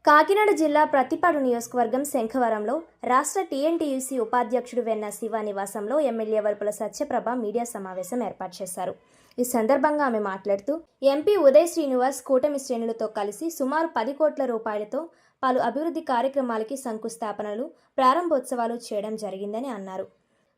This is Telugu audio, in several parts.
కాకినాడ జిల్లా ప్రత్తిపాడు నియోజకవర్గం శంఖవరంలో రాష్ట్ర టీఎన్టీయూసీ ఉపాధ్యక్షుడు వెన్న శివ నివాసంలో ఎమ్మెల్యే వరపుల సత్యప్రభ మీడియా సమావేశం ఏర్పాటు చేశారు. ఈ సందర్భంగా ఆమె మాట్లాడుతూ ఎంపీ ఉదయ్ శ్రీనివాస్ కూటమి శ్రేణులతో కలిసి సుమారు 10 కోట్ల రూపాయలతో పలు అభివృద్ధి కార్యక్రమాలకి శంకుస్థాపనలు, ప్రారంభోత్సవాలు చేయడం జరిగిందని అన్నారు.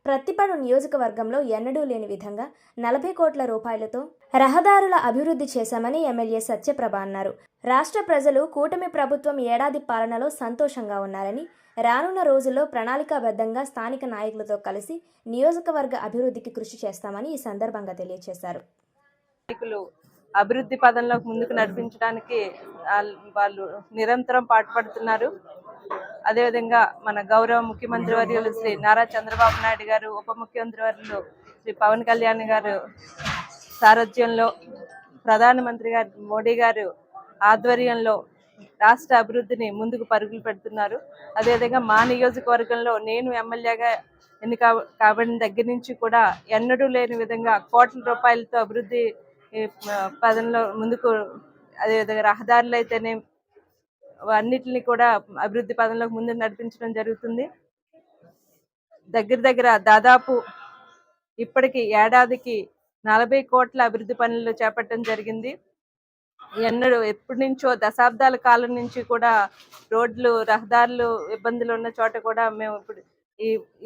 ప్రత్తిపాడు నియోజకవర్గంలో ఎన్నడూ లేని విధంగా 40 కోట్ల రూపాయలతో రహదారుల అభివృద్ధి చేశామని ఎమ్మెల్యే సత్యప్రభ అన్నారు. రాష్ట్ర ప్రజలు కూటమి ప్రభుత్వం ఏడాది పాలనలో సంతోషంగా ఉన్నారని, రానున్న రోజుల్లో ప్రణాళికాబద్ధంగా స్థానిక నాయకులతో కలిసి నియోజకవర్గ అభివృద్ధికి కృషి చేస్తామని ఈ సందర్భంగా తెలియజేశారు. అభివృద్ధి పదంలోకి ముందుకు నడిపించడానికి వాళ్ళు నిరంతరం పాటుపడుతున్నారు. అదేవిధంగా మన గౌరవ ముఖ్యమంత్రి వర్యులు శ్రీ నారా చంద్రబాబు నాయుడు గారు, ఉప ముఖ్యమంత్రి వర్యులు శ్రీ పవన్ కళ్యాణ్ గారు సారథ్యంలో, ప్రధానమంత్రి గారు మోడీ గారు ఆధ్వర్యంలో రాష్ట్ర అభివృద్ధిని ముందుకు పరుగులు పెడుతున్నారు. అదేవిధంగా మా నియోజకవర్గంలో నేను ఎమ్మెల్యేగా ఎన్నిక కాబడిన దగ్గర నుంచి కూడా ఎన్నడూ లేని విధంగా కోట్ల రూపాయలతో అభివృద్ధి పదంలో ముందుకు, అదేవిధంగా రహదారులు అయితేనే అన్నిటిని కూడా అభివృద్ధి పదంలోకి ముందుకు నడిపించడం జరుగుతుంది. దగ్గర దాదాపు ఇప్పటికి ఏడాదికి 40 కోట్ల అభివృద్ధి పనులు చేపట్టడం జరిగింది. ఎప్పటి నుంచో దశాబ్దాల కాలం నుంచి కూడా రోడ్లు, రహదారులు ఇబ్బందులు ఉన్న చోట కూడా మేము ఇప్పుడు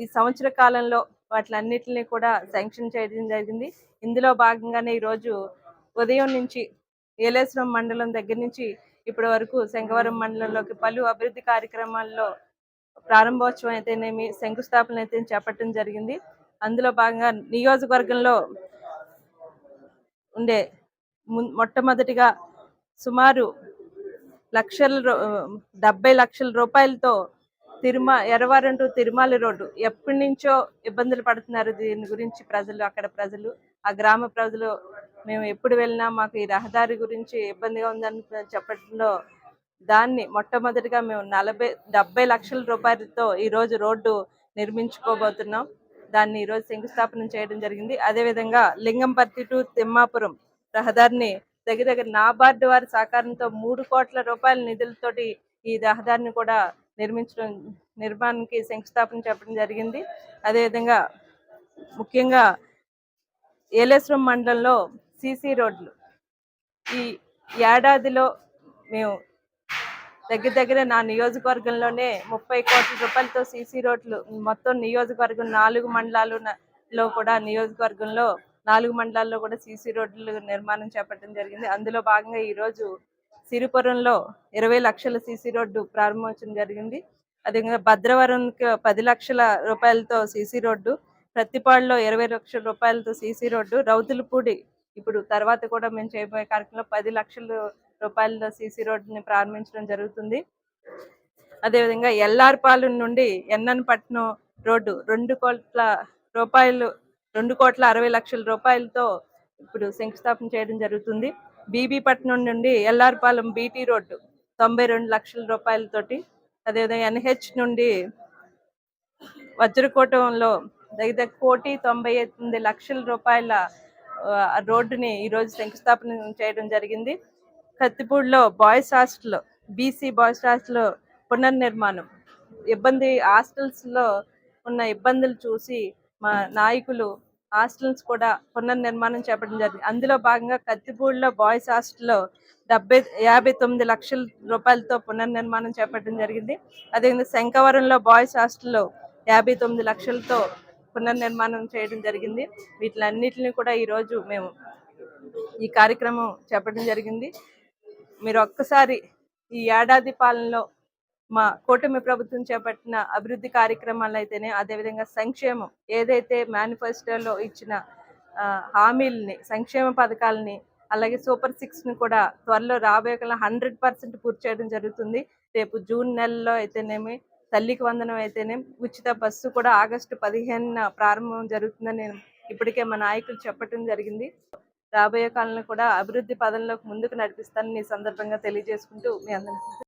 ఈ సంవత్సర కాలంలో వాటిలన్నిటిని కూడా శాంక్షన్ చేయడం జరిగింది. ఇందులో భాగంగానే ఈరోజు ఉదయం నుంచి ఏలేశ్వరం మండలం దగ్గర నుంచి ఇప్పటి వరకు శంఖవరం మండలంలోకి పలు అభివృద్ధి కార్యక్రమాల్లో ప్రారంభోత్సవం అయితేనేమి, శంకుస్థాపన అయితే చేపట్టడం జరిగింది. అందులో భాగంగా నియోజకవర్గంలో ఉండే మొట్టమొదటిగా సుమారు 70 లక్షల రూపాయలతో ఎర్రవరం టు తిరుమల రోడ్డు ఎప్పటి నుంచో ఇబ్బందులు పడుతున్నారు. దీని గురించి అక్కడ ప్రజలు, ఆ గ్రామ ప్రజలు మేము ఎప్పుడు వెళ్ళినా మాకు ఈ రహదారి గురించి ఇబ్బందిగా ఉందని చెప్పడంలో దాన్ని మొట్టమొదటిగా మేము 70 లక్షల రూపాయలతో ఈరోజు రోడ్డు నిర్మించుకోబోతున్నాం. దాన్ని ఈరోజు శంకుస్థాపన చేయడం జరిగింది. అదేవిధంగా లింగంపర్తి టు తిమ్మాపురం రహదారిని దగ్గర నాబార్డు వారి సహకారంతో 3 కోట్ల రూపాయల నిధులతోటి ఈ రహదారిని కూడా నిర్మాణానికి శంకుస్థాపన చెప్పడం జరిగింది. అదేవిధంగా ముఖ్యంగా ఏలేశ్వరం మండలంలో సీసీ రోడ్లు ఈ ఏడాదిలో మేము దగ్గర నా నియోజకవర్గంలోనే 30 కోట్ల రూపాయలతో సీసీ రోడ్లు మొత్తం నియోజకవర్గం 4 మండలాలలో కూడా నియోజకవర్గంలో 4 మండలాల్లో కూడా సీసీ రోడ్లు నిర్మాణం చేపట్టడం జరిగింది. అందులో భాగంగా ఈరోజు సిరిపురంలో 20 లక్షల సీసీ రోడ్డు ప్రారంభోత్సవం జరిగింది. అదేవిధంగా భద్రవరంకి 10 లక్షల రూపాయలతో సీసీ రోడ్డు, ప్రత్తిపాడులో 20 లక్షల రూపాయలతో సీసీ రోడ్డు, రౌతులపూడి ఇప్పుడు తర్వాత కూడా మేము చేయబోయే కార్యక్రమంలో 10 లక్షల రూపాయలతో సీసీ రోడ్డుని ప్రారంభించడం జరుగుతుంది. అదేవిధంగా ఎల్లార్పాలెం నుండి ఎన్నపట్నం రోడ్డు 2 కోట్ల 60 లక్షల రూపాయలతో ఇప్పుడు శంకుస్థాపన చేయడం జరుగుతుంది. బీబీపట్నం నుండి ఎల్లార్పాలెం బీటీ రోడ్డు 92 లక్షల రూపాయలతోటి, అదేవిధంగా ఎన్హెచ్ నుండి వజ్రకోటంలో దగ్గర 1,98 లక్షల రూపాయల రోడ్డుని ఈరోజు శంకుస్థాపన చేయడం జరిగింది. కత్తిపూడిలో boys hostel, BC boys hostel పునర్నిర్మాణం, హాస్టల్స్లో ఉన్న ఇబ్బందులు చూసి మా నాయకులు హాస్టల్స్ కూడా పునర్నిర్మాణం చేపట్టడం జరిగింది. అందులో భాగంగా కత్తిపూడిలో బాయ్స్ హాస్టల్లో 59 లక్షల రూపాయలతో పునర్నిర్మాణం చేపట్టడం జరిగింది. అదేవిధంగా శంఖవరంలో బాయ్స్ హాస్టల్లో 59 లక్షలతో పునర్నిర్మాణం చేయడం జరిగింది. వీటిలన్నిటిని కూడా ఈరోజు మేము ఈ కార్యక్రమం చేపట్టడం జరిగింది. మీరు ఒక్కసారి ఈ ఏడాది పాలనలో మా కూటమి ప్రభుత్వం చేపట్టిన అభివృద్ధి కార్యక్రమాలు అయితేనే, అదేవిధంగా సంక్షేమం ఏదైతే మేనిఫెస్టోలో ఇచ్చిన హామీలని, సంక్షేమ పథకాలని, అలాగే సూపర్ 6ని కూడా త్వరలో రాబోయే 100% పూర్తి చేయడం జరుగుతుంది. రేపు జూన్ నెలలో అయితేనేమి, తల్లికి వందనం అయితేనేమి, ఉచిత బస్సు కూడా ఆగస్టు 15న ప్రారంభం జరుగుతుందని ఇప్పటికే మా నాయకులు చెప్పడం జరిగింది. రాబోయే కాలంలో కూడా అభివృద్ధి పదంలోకి ముందుకు నడిపిస్తానని ఈ సందర్భంగా తెలియజేసుకుంటూ మీ అందరికీ